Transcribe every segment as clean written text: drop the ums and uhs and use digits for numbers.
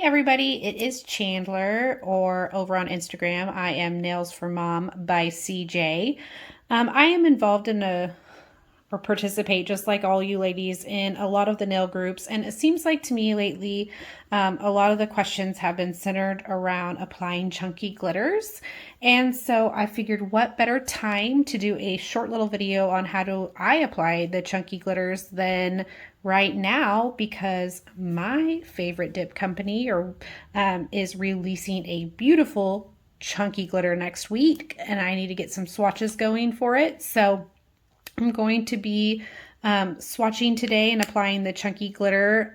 everybody, it is Chandler, or over on Instagram, I am Nails for Mom by CJ. I am involved in or participate just like all you ladies in a lot of the nail groups, and it seems like to me lately a lot of the questions have been centered around applying chunky glitters, and so I figured what better time to do a short little video on how do I apply the chunky glitters than right now, because my favorite dip company is releasing a beautiful chunky glitter next week, and I need to get some swatches going for it. So I'm going to be swatching today and applying the chunky glitter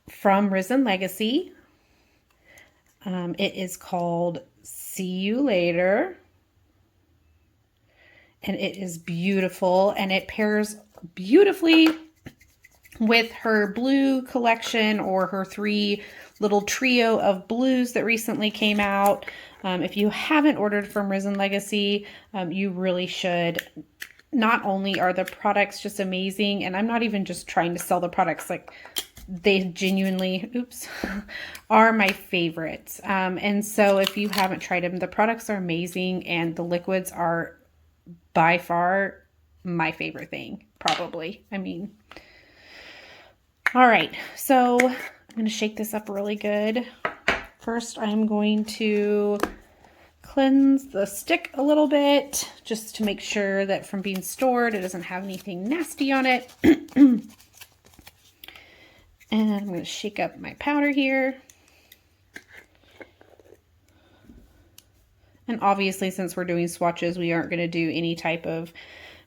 from Risen Legacy. It is called See You Later, and it is beautiful, and it pairs beautifully with her blue collection, or her 3 little trio of blues that recently came out. If you haven't ordered from Risen Legacy, you really should. Not only are the products just amazing, and I'm not even just trying to sell the products, like they genuinely, are my favorites. And so if you haven't tried them, the products are amazing, and the liquids are by far my favorite thing, probably. I mean, all right, so I'm going to shake this up really good. First, I'm going to cleanse the stick a little bit, just to make sure that from being stored, it doesn't have anything nasty on it. And I'm going to shake up my powder here. And obviously, since we're doing swatches, we aren't going to do any type of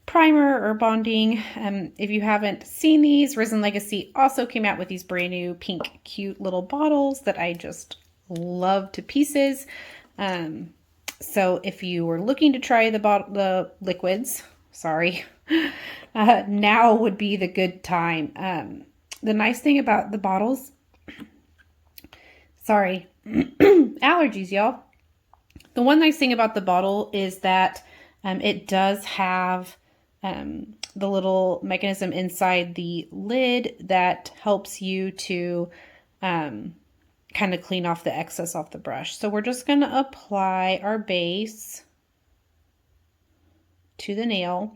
primer or bonding. If you haven't seen these, Risen Legacy also came out with these brand new pink cute little bottles that I just love to pieces. So if you were looking to try the liquids, now would be the good time. The nice thing about the bottles, allergies, y'all. The one nice thing about the bottle is that it does have the little mechanism inside the lid that helps you to kind of clean off the excess off the brush. So we're just going to apply our base to the nail.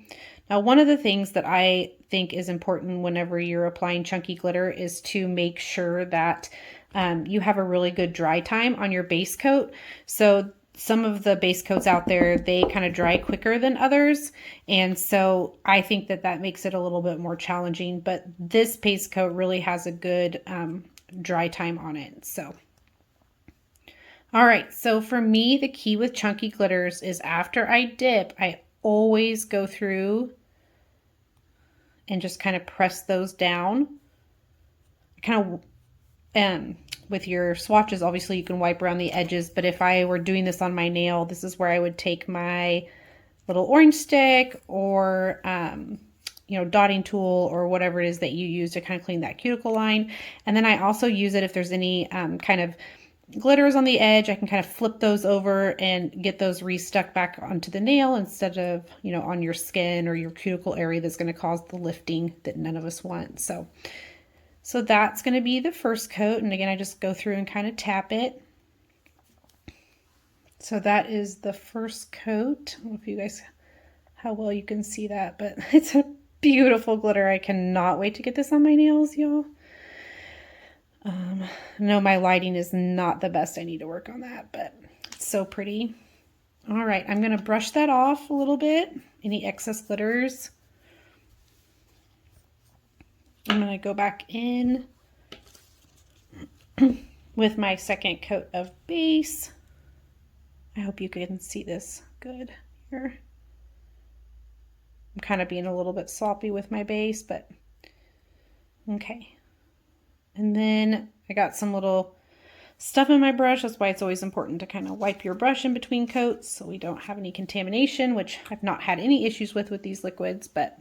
Now, one of the things that I think is important whenever you're applying chunky glitter is to make sure that you have a really good dry time on your base coat. So some of the base coats out there, they kind of dry quicker than others. And so I think that that makes it a little bit more challenging, but this base coat really has a good dry time on it. So, all right. So for me, the key with chunky glitters is after I dip, I always go through and just kind of press those down. Kind of, with your swatches, obviously you can wipe around the edges, but if I were doing this on my nail, this is where I would take my little orange stick or, dotting tool or whatever it is that you use to kind of clean that cuticle line. And then I also use it if there's any kind of glitters on the edge, I can kind of flip those over and get those restuck back onto the nail instead of, on your skin or your cuticle area that's going to cause the lifting that none of us want. So that's going to be the first coat. And again, I just go through and kind of tap it. So that is the first coat. I don't know if you guys, how well you can see that, but it's a beautiful glitter. I cannot wait to get this on my nails, y'all. No, my lighting is not the best. I need to work on that, but it's so pretty. All right, I'm going to brush that off a little bit, any excess glitters. I'm going to go back in with my second coat of base. I hope you can see this good here. I'm kind of being a little bit sloppy with my base, but okay. And then I got some little stuff in my brush. That's why it's always important to kind of wipe your brush in between coats so we don't have any contamination, which I've not had any issues with these liquids, but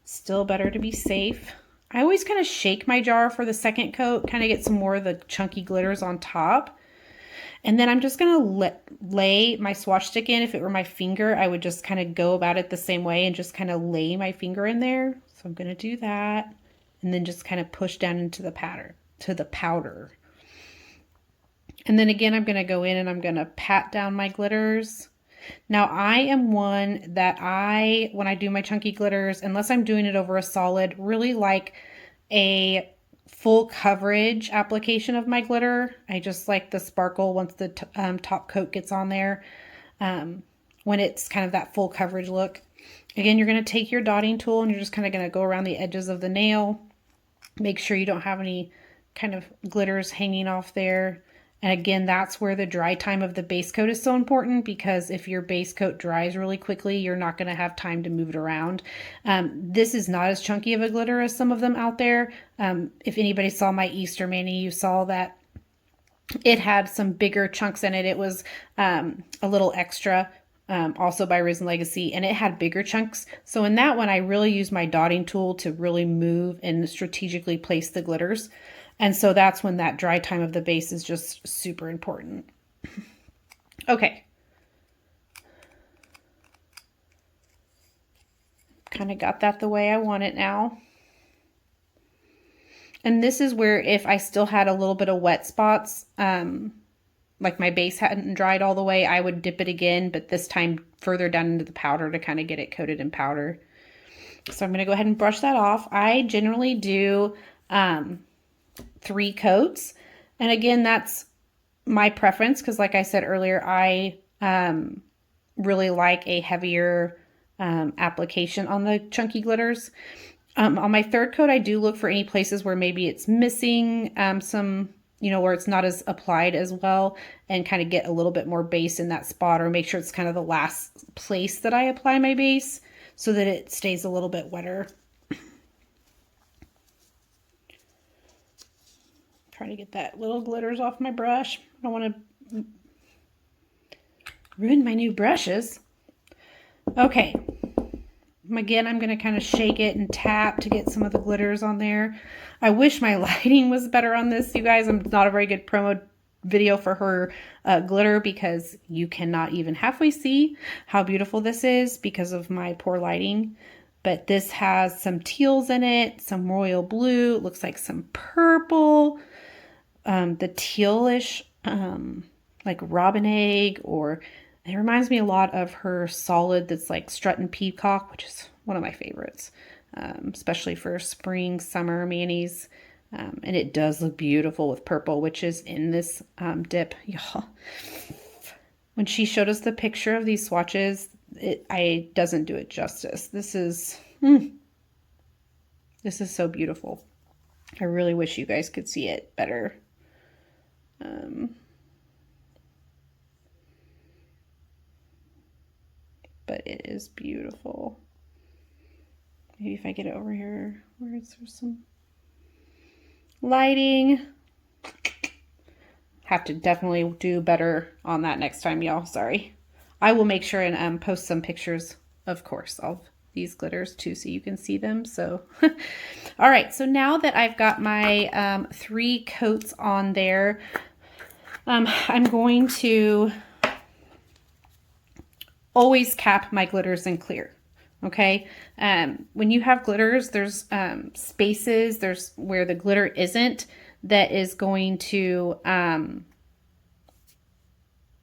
still better to be safe. I always kind of shake my jar for the second coat, kind of get some more of the chunky glitters on top. And then I'm just going to lay my swatch stick in. If it were my finger, I would just kind of go about it the same way and just kind of lay my finger in there. So I'm going to do that. And then just kind of push down into the powder. And then again, I'm going to go in and I'm going to pat down my glitters. Now I am one that when I do my chunky glitters, unless I'm doing it over a solid, really like a full coverage application of my glitter. I just like the sparkle once the top coat gets on there, when it's kind of that full coverage look. Again, you're going to take your dotting tool and you're just kind of going to go around the edges of the nail. Make sure you don't have any kind of glitters hanging off there. And again, that's where the dry time of the base coat is so important, because if your base coat dries really quickly, you're not going to have time to move it around. This is not as chunky of a glitter as some of them out there. If anybody saw my Easter mani, you saw that it had some bigger chunks in it. It was a little extra, also by Risen Legacy, and it had bigger chunks. So in that one, I really used my dotting tool to really move and strategically place the glitters. And so that's when that dry time of the base is just super important. Okay. Kind of got that the way I want it now. And this is where if I still had a little bit of wet spots, like my base hadn't dried all the way, I would dip it again, but this time further down into the powder to kind of get it coated in powder. So I'm going to go ahead and brush that off. I generally do 3 coats. And again, that's my preference because like I said earlier, I really like a heavier application on the chunky glitters. On my 3rd coat, I do look for any places where maybe it's missing some, where it's not as applied as well, and kind of get a little bit more base in that spot, or make sure it's kind of the last place that I apply my base so that it stays a little bit wetter. Trying to get that little glitters off my brush. I don't want to ruin my new brushes. Okay. Again, I'm going to kind of shake it and tap to get some of the glitters on there. I wish my lighting was better on this, you guys. I'm not a very good promo video for her glitter because you cannot even halfway see how beautiful this is because of my poor lighting. But this has some teals in it, some royal blue, it looks like some purple, the tealish, like robin egg, or it reminds me a lot of her solid that's like Strut and Peacock, which is one of my favorites, especially for spring, summer manis. And it does look beautiful with purple, which is in this dip. Y'all, when she showed us the picture of these swatches, it doesn't do it justice. This is so beautiful. I really wish you guys could see it better. But it is beautiful. Maybe if I get it over here where there's some lighting. Have to definitely do better on that next time, y'all. Sorry. I will make sure and post some pictures, of course, of these glitters too, so you can see them. So, all right. So now that I've got my 3 coats on there, I'm going to always cap my glitters in clear. Okay. When you have glitters, there's spaces, there's where the glitter isn't, that is going to,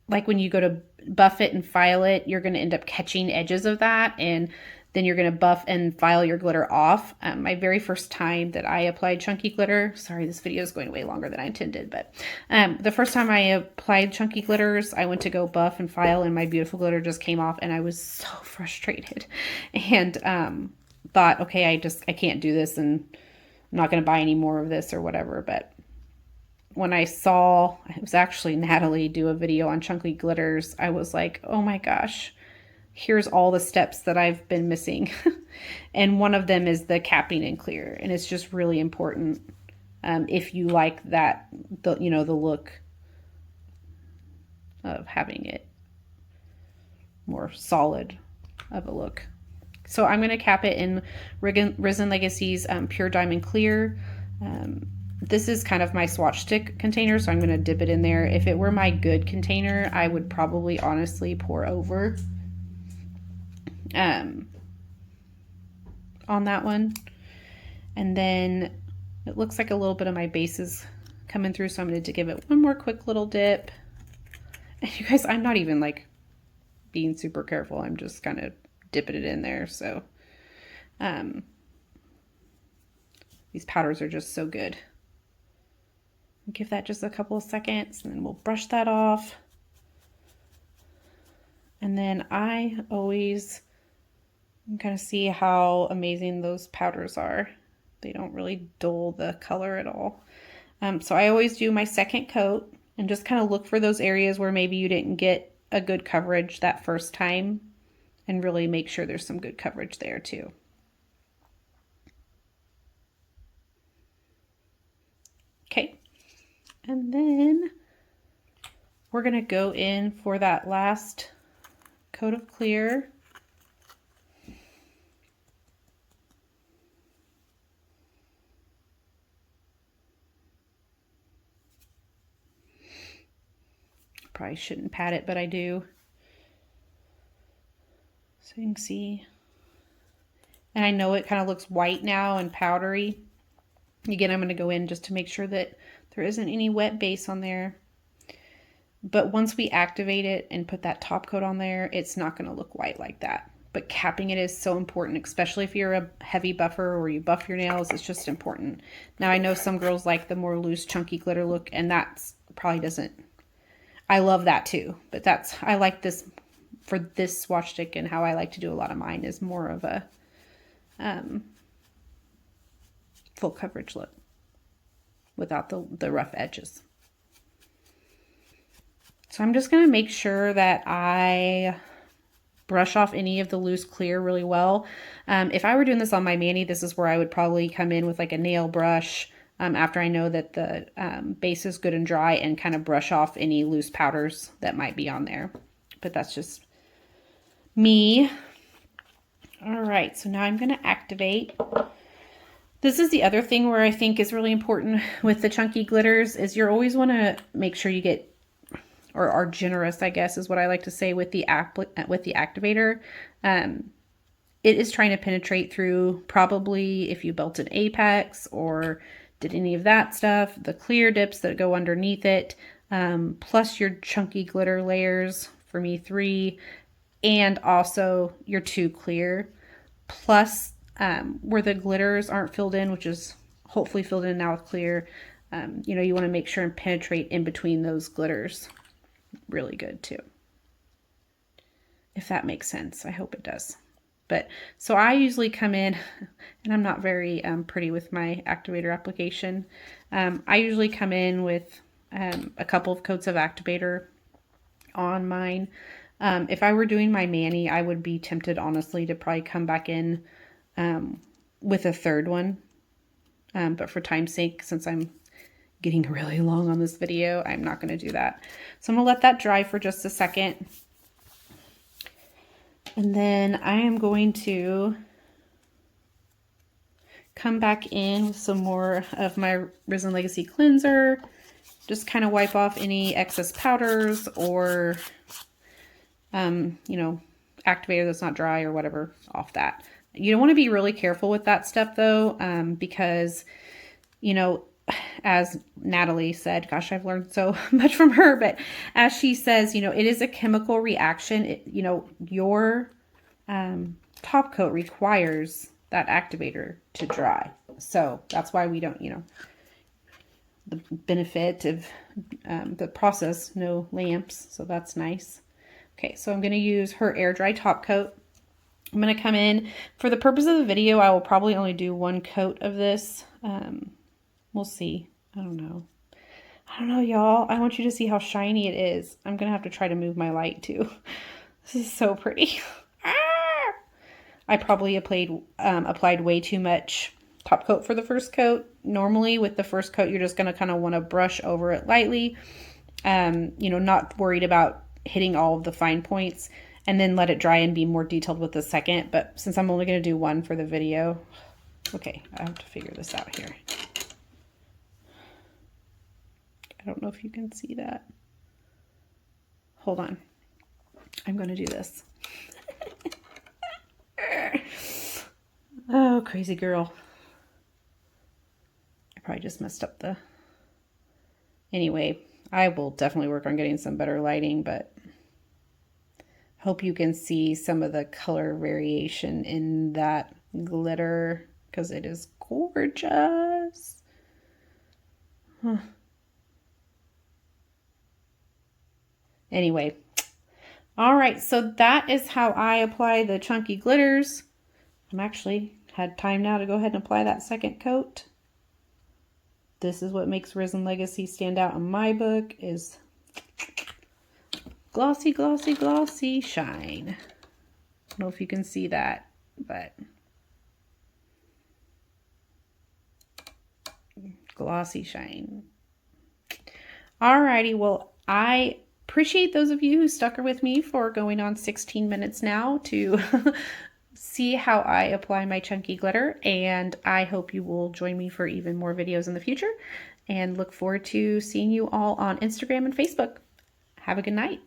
like when you go to buff it and file it, you're going to end up catching edges of that, and then you're going to buff and file your glitter off. My very first time that I applied chunky glitter, sorry, this video is going way longer than I intended, but the first time I applied chunky glitters, I went to go buff and file, and my beautiful glitter just came off, and I was so frustrated, and thought, okay, I can't do this, and I'm not going to buy any more of this or whatever. But when I saw, it was actually Natalie do a video on chunky glitters, I was like, oh my gosh, here's all the steps that I've been missing. And one of them is the capping in clear. And it's just really important if you like that, the look of having it more solid of a look. So I'm going to cap it in Risen Legacy's Pure Diamond Clear. This is kind of my swatch stick container, so I'm going to dip it in there. If it were my good container, I would probably honestly pour over on that one. And then it looks like a little bit of my base is coming through. So I'm going to give it one more quick little dip. And you guys, I'm not even like being super careful. I'm just kind of dipping it in there. So these powders are just so good. Give that just a couple of seconds and then we'll brush that off. And then I always kind of see how amazing those powders are. They don't really dull the color at all. So I always do my second coat and just kind of look for those areas where maybe you didn't get a good coverage that first time and really make sure there's some good coverage there too. Okay, and then we're gonna go in for that last coat of clear. Probably shouldn't pat it, but I do. So you can see. And I know it kind of looks white now and powdery. Again, I'm going to go in just to make sure that there isn't any wet base on there. But once we activate it and put that top coat on there, it's not going to look white like that. But capping it is so important, especially if you're a heavy buffer or you buff your nails. It's just important. Now, I know some girls like the more loose, chunky glitter look, and that's probably doesn't. I love that too, but I like this for this swatch stick, and how I like to do a lot of mine is more of a full coverage look without the rough edges. So I'm just going to make sure that I brush off any of the loose clear really well. If I were doing this on my mani, this is where I would probably come in with like a nail brush after I know that the base is good and dry, and kind of brush off any loose powders that might be on there. But that's just me. All right, so now I'm going to activate. This is the other thing where I think is really important with the chunky glitters is you always want to make sure you get, or are generous, I guess is what I like to say with the activator. It is trying to penetrate through, probably if you built an apex or did any of that stuff, the clear dips that go underneath it, plus your chunky glitter layers, for me 3, and also your 2 clear, plus where the glitters aren't filled in, which is hopefully filled in now with clear. You know, you want to make sure and penetrate in between those glitters really good too, if that makes sense. I hope it does. But so I usually come in, and I'm not very pretty with my activator application. I usually come in with a couple of coats of activator on mine. If I were doing my mani, I would be tempted, honestly, to probably come back in with a third one. But for time's sake, since I'm getting really long on this video, I'm not going to do that. So I'm going to let that dry for just a second. And then I am going to come back in with some more of my Risen Legacy cleanser. Just kind of wipe off any excess powders or, you know, activator that's not dry or whatever off that. You don't want to be really careful with that stuff though, because, you know, as Natalie said, gosh, I've learned so much from her, but as she says, you know, it is a chemical reaction. You know, your top coat requires that activator to dry. So that's why we don't, you know, the benefit of the process, no lamps. So that's nice. Okay, so I'm going to use her air dry top coat. I'm going to come in for the purpose of the video. I will probably only do 1 coat of this. We'll see. I don't know, y'all. I want you to see how shiny it is. I'm going to have to try to move my light too. This is so pretty. I probably applied way too much top coat for the first coat. Normally with the first coat, you're just going to kind of want to brush over it lightly. You know, not worried about hitting all of the fine points, and then let it dry and be more detailed with the second. But since I'm only going to do 1 for the video, okay, I have to figure this out here. I don't know if you can see that. Hold on. I'm going to do this. Oh, crazy girl. I probably just messed up the Anyway, I will definitely work on getting some better lighting, but hope you can see some of the color variation in that glitter because it is gorgeous. Huh. Anyway, all right, so that is how I apply the chunky glitters. I'm actually had time now to go ahead and apply that second coat. This is what makes Risen Legacy stand out in my book, is glossy, glossy, glossy shine. I don't know if you can see that, but glossy shine. Alrighty, well, I appreciate those of you who stuck with me for going on 16 minutes now to see how I apply my chunky glitter, and I hope you will join me for even more videos in the future, and look forward to seeing you all on Instagram and Facebook. Have a good night.